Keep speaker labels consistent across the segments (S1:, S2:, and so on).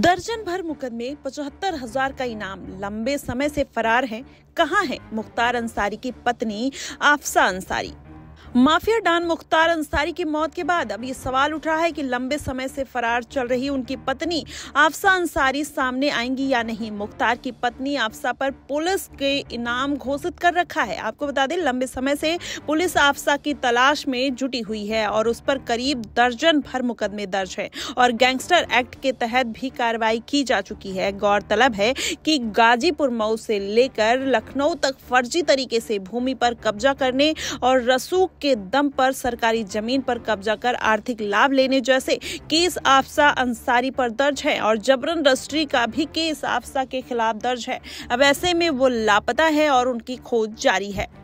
S1: दर्जन भर मुकदमे, 75,000 का इनाम, लंबे समय से फरार हैं। कहां है मुख्तार अंसारी की पत्नी आफसा अंसारी? माफिया डॉन मुख्तार अंसारी की मौत के बाद अब ये सवाल उठ रहा है कि लंबे समय से फरार चल रही उनकी पत्नी आफसा अंसारी सामने आएंगी या नहीं। मुख्तार की पत्नी आफसा पर पुलिस के इनाम घोषित कर रखा है। आपको बता दें, लंबे समय से पुलिस आफसा की तलाश में जुटी हुई है और उस पर करीब दर्जन भर मुकदमे दर्ज है और गैंगस्टर एक्ट के तहत भी कार्रवाई की जा चुकी है। गौरतलब है कि गाजीपुर मऊ से लेकर लखनऊ तक फर्जी तरीके से भूमि पर कब्जा करने और रसूख के दम पर सरकारी जमीन पर कब्जा कर आर्थिक लाभ लेने जैसे केस आफसा अंसारी पर दर्ज है और जबरन रजिस्ट्री का भी केस आफसा के खिलाफ दर्ज है। अब ऐसे में वो लापता है और उनकी खोज जारी है।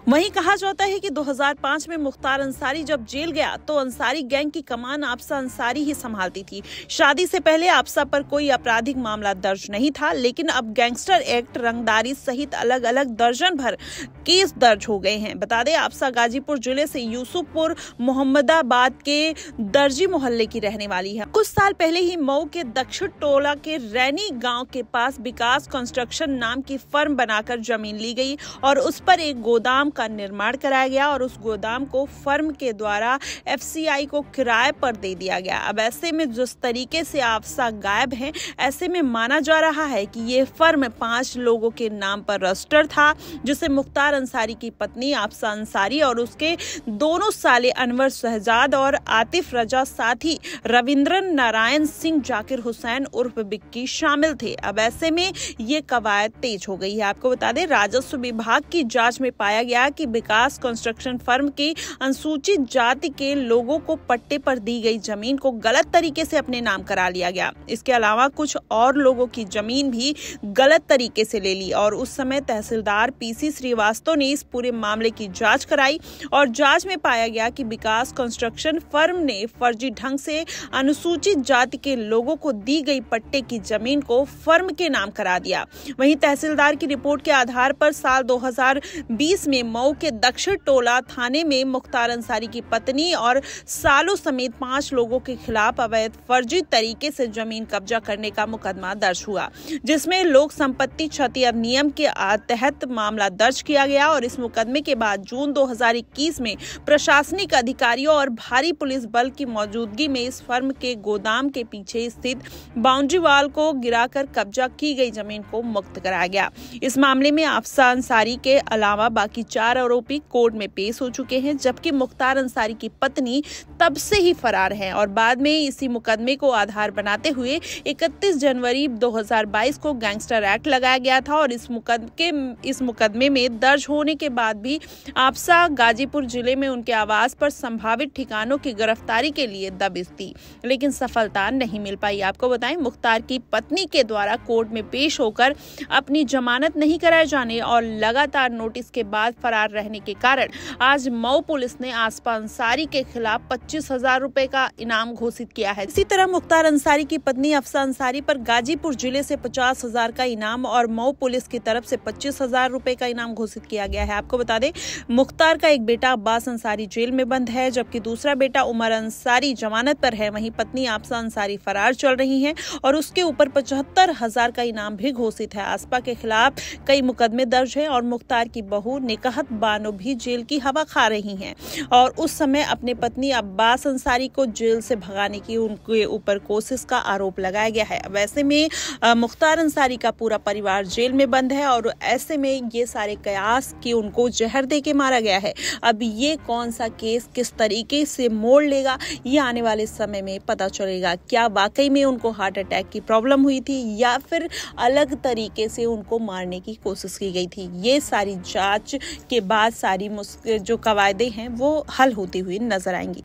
S1: वहीं कहा जाता है कि 2005 में मुख्तार अंसारी जब जेल गया तो अंसारी गैंग की कमान आफसा अंसारी ही संभालती थी। शादी से पहले आफसा पर कोई आपराधिक मामला दर्ज नहीं था, लेकिन अब गैंगस्टर एक्ट, रंगदारी सहित अलग अलग दर्जन भर केस दर्ज हो गए हैं। बता दें, आफसा गाजीपुर जिले से यूसुफपुर मोहम्मदाबाद के दर्जी मोहल्ले की रहने वाली है। कुछ साल पहले ही मऊ के दक्षिण टोला के रैनी गाँव के पास विकास कंस्ट्रक्शन नाम की फर्म बनाकर जमीन ली गई और उस पर एक गोदाम का निर्माण कराया गया और उस गोदाम को फर्म के द्वारा एफसीआई को किराए पर दे दिया गया। अब ऐसे में जिस तरीके से आफसा गायब हैं, ऐसे में माना जा रहा है कि ये फर्म 5 लोगों के नाम पर रजिस्टर था, जिसे मुख्तार अंसारी की पत्नी आफसा अंसारी और उसके दोनों साले अनवर शहजाद और आतिफ रजा, साथी रविंद्रन नारायण सिंह जाकिर हुसैन उर्फ बिक्की शामिल थे। अब ऐसे में ये कवायद तेज हो गई है। आपको बता दें, राजस्व विभाग की जांच में पाया गया कि विकास कंस्ट्रक्शन फर्म की अनुसूचित जाति के लोगों को पट्टे पर दी गई जमीन को गलत तरीके से अपने नाम करा लिया गया। इसके अलावा कुछ और लोगों की जमीन भी गलत तरीके से ले ली और उस समय तहसीलदार पीसी श्रीवास्तव ने इस पूरे मामले की जांच कराई और जांच में पाया गया कि विकास कंस्ट्रक्शन फर्म ने फर्जी ढंग से अनुसूचित जाति के लोगों को दी गई पट्टे की जमीन को फर्म के नाम करा दिया। वहीं तहसीलदार की रिपोर्ट के आधार पर साल 2020 में मऊ के दक्षिण टोला थाने में मुख्तार अंसारी की पत्नी और सालों समेत 5 लोगों के खिलाफ अवैध फर्जी तरीके से जमीन कब्जा करने का मुकदमा दर्ज हुआ, जिसमें लोक संपत्ति क्षति अधिनियम के तहत मामला दर्ज किया गया और इस मुकदमे के बाद जून 2021 में प्रशासनिक अधिकारियों और भारी पुलिस बल की मौजूदगी में इस फर्म के गोदाम के पीछे स्थित बाउंड्री वाल को गिराकर कब्जा की गई जमीन को मुक्त कराया गया। इस मामले में आफसा अंसारी के अलावा बाकी 4 आरोपी कोर्ट में पेश हो चुके हैं, जबकि मुख्तार अंसारी की पत्नी तब से ही फरार है और बाद में इसी मुकदमे को आधार बनाते हुए 31 जनवरी 2022 को गैंगस्टर एक्ट लगाया गया था और इस मुकदमे में दर्ज होने के बाद भी आफसा गाजीपुर जिले में उनके आवास पर संभावित ठिकानों की गिरफ्तारी के लिए दबिश थी, लेकिन सफलता नहीं मिल पाई। आपको बताएं, मुख्तार की पत्नी के द्वारा कोर्ट में पेश होकर अपनी जमानत नहीं कराए जाने और लगातार नोटिस के बाद फरार रहने के कारण आज मऊ पुलिस ने आफसा अंसारी के खिलाफ 25,000 रुपए का इनाम घोषित किया है। इसी तरह मुख्तार अंसारी की पत्नी आफसा अंसारी पर गाजीपुर जिले से 50,000 का इनाम और मऊ पुलिस की तरफ से 25,000 रुपए का इनाम घोषित किया गया है। आपको बता दें, मुख्तार का एक बेटा अब्बास अंसारी जेल में बंद है, जबकि दूसरा बेटा उमर अंसारी जमानत पर है। वहीं पत्नी आफसा अंसारी फरार चल रही है और उसके ऊपर 75,000 का इनाम भी घोषित है। आसपा के खिलाफ कई मुकदमे दर्ज है और मुख्तार की बहू निकहत बानो भी जेल की हवा खा रही हैं और उस समय अपने पत्नी अब्बास अंसारी को जेल से भगाने की उनके ऊपर कोशिश का आरोप लगाया गया है। वैसे में मुख्तार अंसारी का पूरा परिवार जेल में बंद है और ऐसे में ये सारे कयास कि उनको जहर दे के मारा गया है। अब ये कौन सा केस किस तरीके से मोड़ लेगा, ये आने वाले समय में पता चलेगा। क्या वाकई में उनको हार्ट अटैक की प्रॉब्लम हुई थी या फिर अलग तरीके से उनको मारने की कोशिश की गई थी, ये सारी जांच के बाद सारी जो कवायदे हैं वो हल होती हुई नजर आएंगी।